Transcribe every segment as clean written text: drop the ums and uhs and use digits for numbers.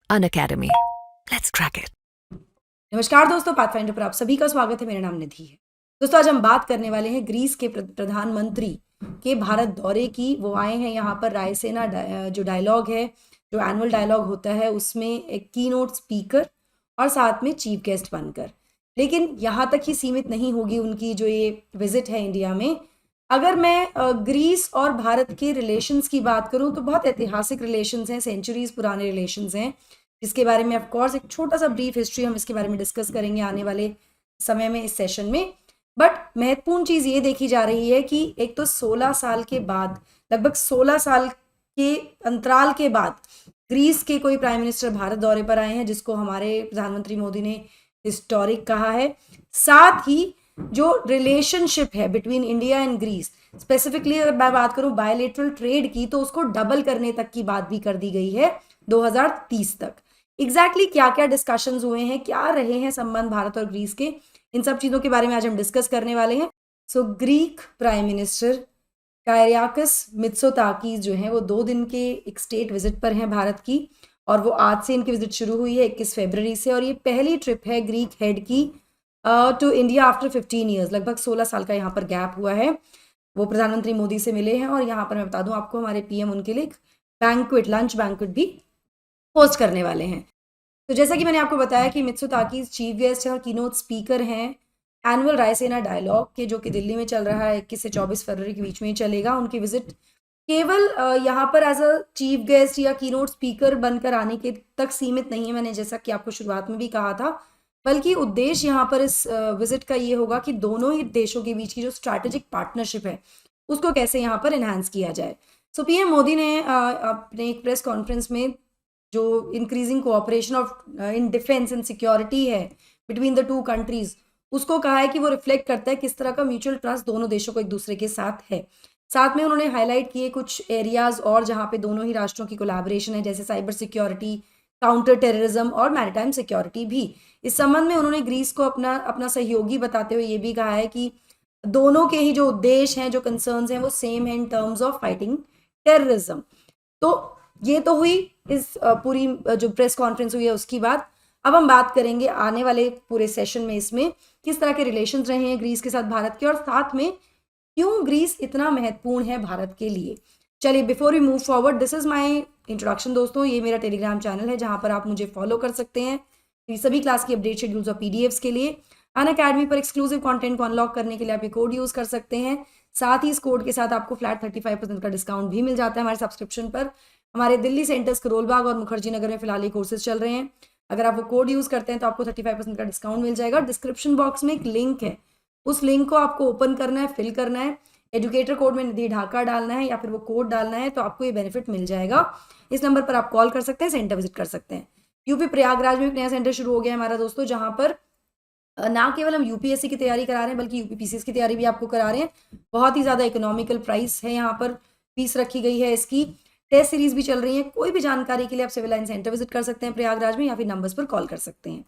Unacademy. Let's crack it. नमस्कार दोस्तों, pathfinder पर आप सभी का स्वागत है। मेरा नाम निधि है। दोस्तों, आज हम बात करने वाले हैं ग्रीस के प्रधानमंत्री के भारत दौरे की। वो आए हैं यहाँ पर रायसेना जो डायलॉग है, जो एनुअल डायलॉग होता है, उसमें एक कीनोट स्पीकर और साथ में चीफ गेस्ट बनकर। लेकिन यहाँ तक ही सीमित नहीं होगी उनकी जो ये विजिट है इंडिया में। अगर मैं ग्रीस और भारत के रिलेशंस की बात करूँ तो बहुत ऐतिहासिक रिलेशंस हैं, सेंचुरीज पुराने रिलेशंस हैं, जिसके बारे में ऑफ कोर्स एक छोटा सा ब्रीफ हिस्ट्री हम इसके बारे में डिस्कस करेंगे आने वाले समय में इस सेशन में। बट महत्वपूर्ण चीज़ ये देखी जा रही है कि एक तो 16 साल के बाद, लगभग 16 साल के अंतराल के बाद ग्रीस के कोई प्राइम मिनिस्टर भारत दौरे पर आए हैं, जिसको हमारे प्रधानमंत्री मोदी ने हिस्टोरिक कहा है। साथ ही जो रिलेशनशिप है between India and Greece, specifically अगर मैं बात करूं बायलेटरल ट्रेड की, तो उसको डबल करने तक की बात भी कर दी गई है 2030 तक। एग्जैक्टली क्या क्या डिस्कशंस हुए हैं, क्या रहे हैं संबंध भारत और ग्रीस के, इन सब चीज़ों के बारे में आज हम डिस्कस करने वाले हैं। सो ग्रीक प्राइम मिनिस्टर कायरियाकिस मित्सोताकीस जो हैं वो 2 दिन के एक स्टेट विजिट पर हैं भारत की, और वो आज से इनकी विजिट शुरू हुई है 21 फरवरी से। और ये पहली ट्रिप है ग्रीक हेड की टू इंडिया आफ्टर 15 ईयर्स। लगभग 16 साल का यहाँ पर गैप हुआ है। वो प्रधानमंत्री मोदी से मिले हैं, और यहाँ पर मैं बता दूं आपको, हमारे पीएम उनके लिए बैंक्वेट, लंच बैंक्वेट भी होस्ट करने वाले हैं। तो जैसा कि मैंने आपको बताया कि मित्सोताकीस चीफ गेस्ट हैं और कीनोट स्पीकर हैं एनुअल रायसेना डायलॉग के, जो कि दिल्ली में चल रहा है, 21 से 24 फरवरी के बीच में ही चलेगा। उनकी विजिट केवल यहाँ पर एज अ चीफ गेस्ट या कीनोट स्पीकर बनकर आने के तक सीमित नहीं है, मैंने जैसा कि आपको शुरुआत में भी कहा था, बल्कि उद्देश्य यहाँ पर इस विजिट का ये होगा कि दोनों ही देशों के बीच की जो स्ट्रैटेजिक पार्टनरशिप है उसको कैसे यहाँ पर एनहांस किया जाए। सो पीएम मोदी ने अपने एक प्रेस कॉन्फ्रेंस में जो increasing cooperation of in defence and security है बिटवीन द टू कंट्रीज, उसको कहा है कि वो रिफ्लेक्ट करता है किस तरह का म्यूचुअल ट्रस्ट दोनों देशों को एक दूसरे के साथ है। साथ में उन्होंने हाईलाइट किए कुछ एरियाज और जहाँ पे दोनों ही राष्ट्रों की कोलैबोरेशन है, जैसे साइबर सिक्योरिटी, काउंटर टेररिज्म और मैरिटाइम सिक्योरिटी भी। इस संबंध में उन्होंने ग्रीस को अपना अपना सहयोगी बताते हुए ये भी कहा है कि दोनों के ही जो उद्देश्य हैं, जो कंसर्न्स हैं, वो सेम है in terms of fighting terrorism. तो ये तो हुई इस पूरी जो प्रेस कॉन्फ्रेंस हुई है उसकी बात। अब हम बात करेंगे आने वाले पूरे सेशन में इसमें किस तरह के रिलेशंस रहे हैं ग्रीस के साथ भारत के, और साथ में क्यों ग्रीस इतना महत्वपूर्ण है भारत के लिए। चलिए, before we move forward, this is my introduction. दोस्तों, ये मेरा टेलीग्राम चैनल है जहां पर आप मुझे फॉलो कर सकते हैं सभी क्लास की अपडेट शेड्यूल्स और पीडीएफ्स के लिए। अनअकैडमी पर एक्सक्लूसिव कंटेंट को अनलॉक करने के लिए आप ये कोड यूज कर सकते हैं। साथ ही इस कोड के साथ आपको फ्लैट 35% का डिस्काउंट भी मिल जाता है हमारे सब्सक्रिप्शन पर। हमारे दिल्ली सेंटर्स करोलबाग और मुखर्जी नगर में फिलहाल ये कोर्सेज चल रहे हैं। अगर आप वो कोड यूज करते हैं तो आपको 35% का डिस्काउंट मिल जाएगा। डिस्क्रिप्शन बॉक्स में एक लिंक है, उस लिंक को आपको ओपन करना है, फिल करना है, एजुकेटर कोड में निधि ढाका डालना है या फिर वो कोड डालना है, तो आपको ये बेनिफिट मिल जाएगा। इस नंबर पर आप कॉल कर सकते हैं, सेंटर विजिट कर सकते हैं। यूपी प्रयागराज में एक नया सेंटर शुरू हो गया है हमारा दोस्तों, जहां पर ना केवल हम यूपीएससी की तैयारी करा रहे हैं बल्कि यूपीपीसीएस की तैयारी भी आपको करा रहे हैं। बहुत ही ज़्यादा इकोनॉमिकल प्राइस है, यहाँ पर फीस रखी गई है इसकी। टेस्ट सीरीज भी चल रही है। कोई भी जानकारी के लिए आप सिविल लाइन सेंटर विजिट कर सकते हैं प्रयागराज में, या फिर नंबर्स पर कॉल कर सकते हैं।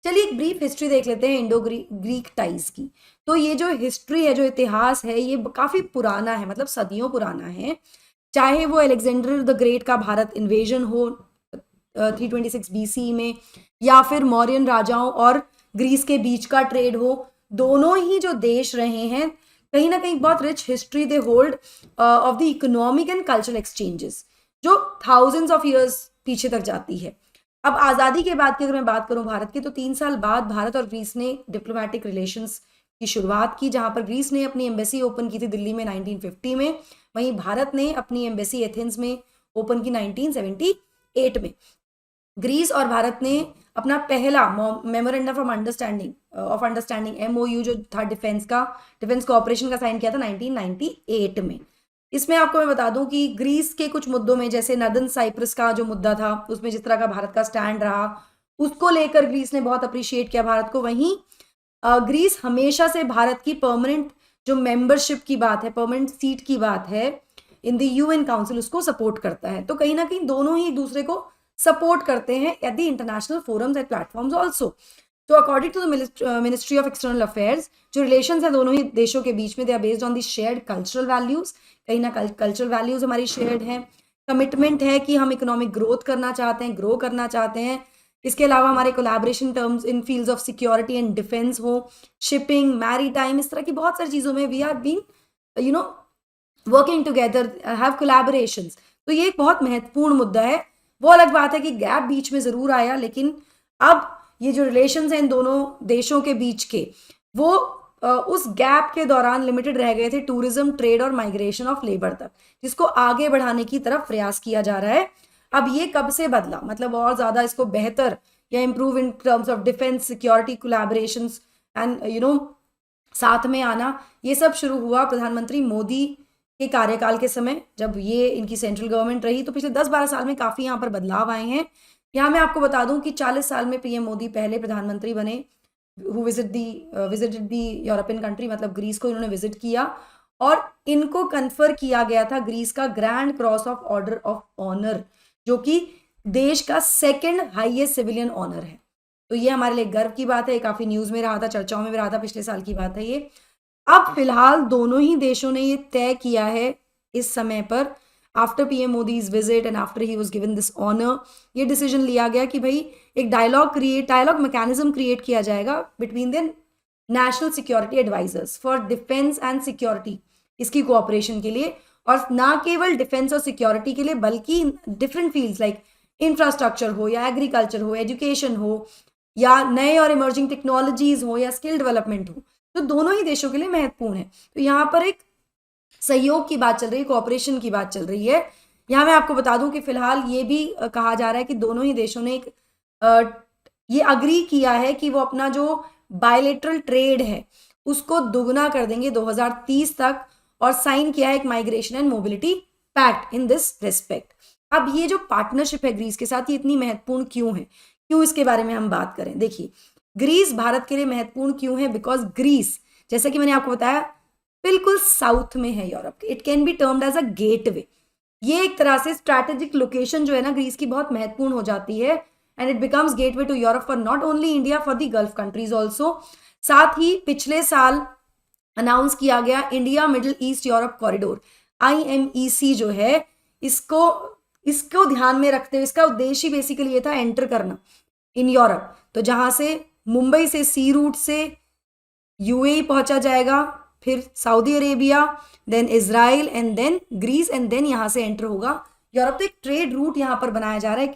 चलिए, एक ब्रीफ हिस्ट्री देख लेते हैं इंडो ग्रीक टाइज की। तो ये जो हिस्ट्री है, जो इतिहास है, ये काफ़ी पुराना है, मतलब सदियों पुराना है। चाहे वो अलेक्जेंडर द ग्रेट का भारत इन्वेजन हो 326 बीसी में, या फिर मौर्यन राजाओं और ग्रीस के बीच का ट्रेड हो, दोनों ही जो देश रहे हैं, कहीं ना कहीं बहुत rich history they hold of the economic and cultural exchanges, जो थाउजेंड्स ऑफ ईयर्स पीछे तक जाती है। अब आज़ादी के बाद की अगर मैं बात करूं भारत की, तो 3 साल बाद भारत और ग्रीस ने डिप्लोमेटिक रिलेशंस की शुरुआत की, जहां पर ग्रीस ने अपनी एम्बेसी ओपन की थी दिल्ली में 1950 में, वहीं भारत ने अपनी एम्बेसी एथेंस में ओपन की 1978 में। ग्रीस और भारत ने अपना पहला मेमोरेंडम ऑफ अंडरस्टैंडिंग MOU जो था डिफेंस कोऑपरेशन का साइन किया था 1998 में। इसमें आपको मैं बता दूं कि ग्रीस के कुछ मुद्दों में, जैसे नदन साइप्रस का जो मुद्दा था, उसमें जिस तरह का भारत का स्टैंड रहा, उसको लेकर ग्रीस ने बहुत अप्रिशिएट किया भारत को। वहीं ग्रीस हमेशा से भारत की परमानेंट जो मेंबरशिप की बात है, परमानेंट सीट की बात है इन द UN काउंसिल, उसको सपोर्ट करता है। तो कहीं ना कहीं दोनों ही एक दूसरे को सपोर्ट करते हैं at the international forums and platforms also. तो according to the ministry of external affairs, जो रिलेशंस है दोनों ही देशों के बीच में, they are based on the shared cultural values. कहीं ना कल्चरल वैल्यूज हमारी शेयर्ड हैं। कमिटमेंट है कि हम इकोनॉमिक ग्रोथ करना चाहते हैं, ग्रो करना चाहते हैं। इसके अलावा हमारे collaboration terms in fields of security and defence हो, शिपिंग, मैरीटाइम, इस तरह की बहुत सारी चीज़ों में we are being you know working together, have collaborations. तो ये एक बहुत महत्वपूर्ण मुद्दा है। वो अलग बात है कि गैप बीच में ज़रूर आया, लेकिन अब ये जो रिलेशंस हैं इन दोनों देशों के बीच के, वो उस गैप के दौरान लिमिटेड रह गए थे टूरिज्म, ट्रेड और माइग्रेशन ऑफ लेबर तक, जिसको आगे बढ़ाने की तरफ प्रयास किया जा रहा है। अब ये कब से बदला, मतलब और ज़्यादा इसको बेहतर या improve in terms of defence, security, collaborations and साथ में आना, ये सब शुरू हुआ प्रधानमंत्री मोदी के कार्यकाल के समय, जब ये इनकी सेंट्रल गवर्नमेंट रही। तो पिछले 10-12 साल में काफ़ी यहाँ पर बदलाव आए हैं। यहाँ मैं आपको बता दूं कि 40 साल में पीएम मोदी पहले प्रधानमंत्री बने who visited the European country, मतलब ग्रीस को इन्होंने विजिट किया और इनको कन्फर किया गया था ग्रीस का grand cross of order of honour, जो कि देश का सेकंड हाईएस्ट सिविलियन ऑनर है। तो ये हमारे लिए गर्व की बात है, काफ़ी न्यूज़ में रहा था, चर्चाओं में भी रहा था, पिछले साल की बात है ये। अब फिलहाल दोनों ही देशों ने ये तय किया है इस समय पर, after PM Modi's visit and after he was given this honour, ये डिसीजन लिया गया कि भाई एक डायलॉग मैकेनिज्म क्रिएट किया जाएगा between the national security advisers for defence and security, इसकी कोऑपरेशन के लिए, और ना केवल डिफेंस और सिक्योरिटी के लिए बल्कि डिफरेंट फील्ड्स लाइक इंफ्रास्ट्रक्चर हो या एग्रीकल्चर हो, एजुकेशन हो या नए और इमर्जिंग टेक्नोलॉजीज हो या स्किल डेवलपमेंट हो, तो दोनों ही देशों के लिए महत्वपूर्ण है। तो यहाँ पर एक सहयोग की बात चल रही है, कोऑपरेशन की बात चल रही है। यहाँ मैं आपको बता दूं कि फिलहाल ये भी कहा जा रहा है कि दोनों ही देशों ने ये अग्री किया है कि वो अपना जो बायलेटरल ट्रेड है उसको दुगना कर देंगे 2030 तक, और साइन किया है एक migration and mobility pact in this respect. अब ये जो पार्टनरशिप है ग्रीस के साथ, ये इतनी महत्वपूर्ण क्यों है, क्यों इसके बारे में हम बात करें। देखिए, ग्रीस भारत के लिए महत्वपूर्ण क्यों है, बिकॉज ग्रीस, जैसा कि मैंने आपको बताया, बिल्कुल साउथ में है यूरोप के। It can be termed as a gateway. ये एक तरह से स्ट्रैटेजिक लोकेशन जो है ना ग्रीस की, बहुत महत्वपूर्ण हो जाती है, and it becomes gateway to Europe for not only India, for the Gulf countries also. साथ ही पिछले साल अनाउंस किया गया India Middle East Europe corridor, IMEC जो है, इसको ध्यान में रखते हुए, इसका उद्देश्य बेसिकली ये था एंटर करना इन यूरोप। तो जहां से मुंबई से सी रूट से UAE पहुंचा जाएगा, फिर Saudi Arabia, then Israel and then Greece, and then यहाँ से एंटर होगा यूरोप। तो एक ट्रेड रूट यहाँ पर बनाया जा रहा है,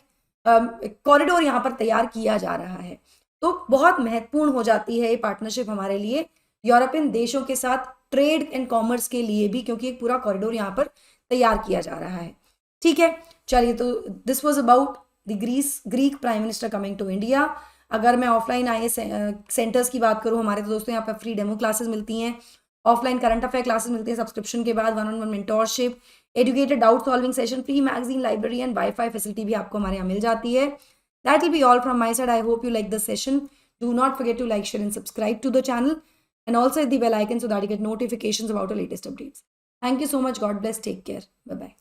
कॉरिडोर यहाँ पर तैयार किया जा रहा है। तो बहुत महत्वपूर्ण हो जाती है ये पार्टनरशिप हमारे लिए यूरोपियन देशों के साथ, ट्रेड एंड कॉमर्स के लिए भी, क्योंकि एक पूरा कॉरिडोर यहाँ पर तैयार किया जा रहा है। ठीक है, चलिए, तो this was about the Greek prime minister coming to India. अगर मैं ऑफलाइन आए सेंटर्स की बात करूँ हमारे, तो दोस्तों यहाँ पर फ्री डेमो क्लासेस मिलती हैं, ऑफलाइन करंट अफेयर क्लासेस मिलती हैं सब्सक्रिप्शन के बाद, 1-on-1 mentorship, educated doubt solving session, free magazine, library and wifi facility भी आपको हमारे यहाँ मिल जाती है। That will be all from my side. I hope you like this session. Do not forget to like, share and subscribe to the channel, and also hit the bell icon so that you get notifications about our latest updates. Thank you so much. God bless. Take care. Bye-bye.